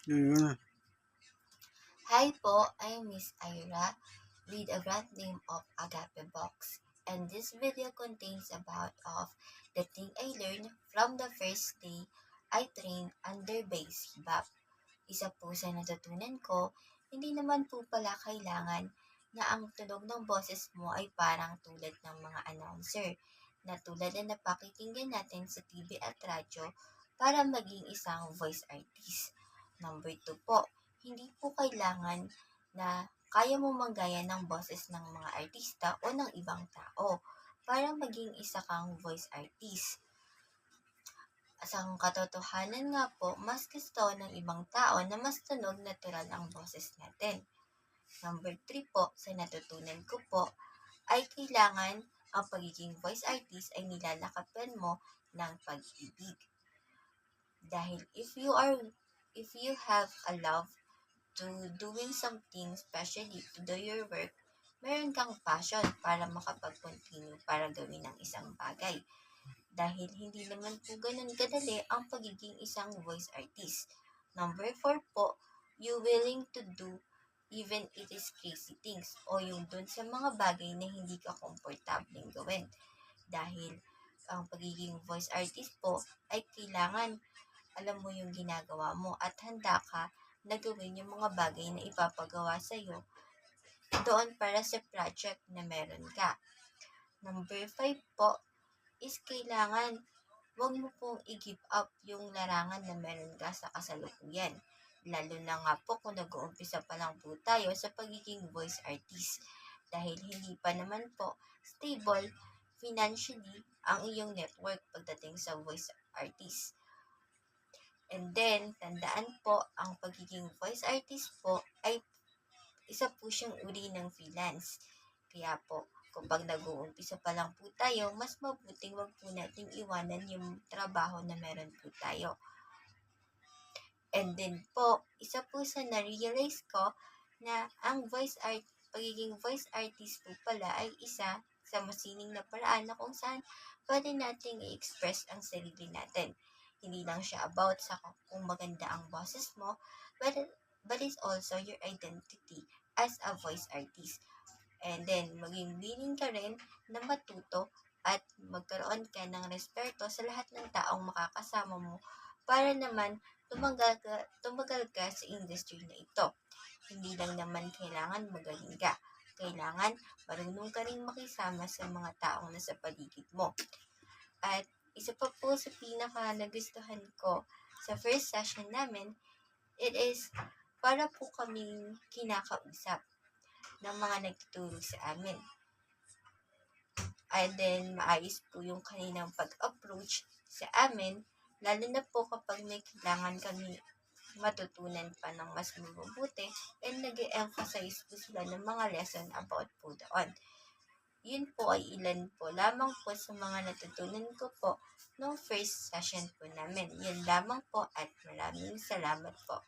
Yun. Hi po, I'm Miss Ira with a brand name of Agape Box, and this video contains about of the thing I learned from the first day I trained under Base Hibap. Isa po sa natutunan ko, hindi naman po pala kailangan na ang tunog ng boses mo ay parang tulad ng mga announcer na tulad na napakikinggan natin sa TV at radyo para maging isang voice artist. Number 2 po, hindi po kailangan na kaya mo manggaya ng boses ng mga artista o ng ibang tao para maging isa kang voice artist. Ang katotohanan nga po, mas gusto ng ibang tao na mas tunog natural ang boses natin. Number 3 po, sa natutunan ko po, ay kailangan ang pagiging voice artist ay nilalakapan mo ng pag-ibig. Dahil if you have a love to doing something, especially to do your work, meron kang passion para makapag-continue para gawin ang isang bagay. Dahil hindi naman po ganun kadali ang pagiging isang voice artist. Number 4 po, you willing to do even it is crazy things o yung dun sa mga bagay na hindi ka komportableng gawin. Dahil ang pagiging voice artist po ay kailangan alam mo yung ginagawa mo at handa ka na gawin yung mga bagay na ipapagawa sa'yo doon para sa project na meron ka. Number 5 po is kailangan wag mo pong i-give up yung larangan na meron ka sa kasalukuyan. Lalo na nga po kung nag-uumpisa pa lang po tayo sa pagiging voice artist. Dahil hindi pa naman po stable financially ang iyong network pagdating sa voice artist. And then, tandaan po, ang pagiging voice artist po ay isa po siyang uri ng freelance. Kaya po, kapag nag-uumpisa pa lang po tayo, mas mabuting wag po nating iwanan yung trabaho na meron po tayo. And then po, isa po sa na-realize ko na ang pagiging voice artist po pala ay isa sa masining na paraan na kung saan pwede nating i-express ang sarili natin. Hindi lang siya about sa kung maganda ang boses mo, but it's also your identity as a voice artist. And then, maging willing ka rin na matuto at magkaroon ka ng respeto sa lahat ng taong makakasama mo para naman tumagal ka sa industry na ito. Hindi lang naman kailangan magaling ka. Kailangan marunong ka rin makisama sa mga taong nasa paligid mo. At isa pa po sa pinaka nagustuhan ko sa first session namin, it is para po kaming kinakausap ng mga nagtuturo sa amin. And then, maayos po yung kanilang pag-approach sa amin, lalo na po kapag may kailangan kami matutunan pa ng mas mabuti and nag-emphasize po sila ng mga lesson about po doon. Yun po ay ilan po lamang po sa mga natutunan ko po noong first session po namin. Yan lamang po at maraming salamat po.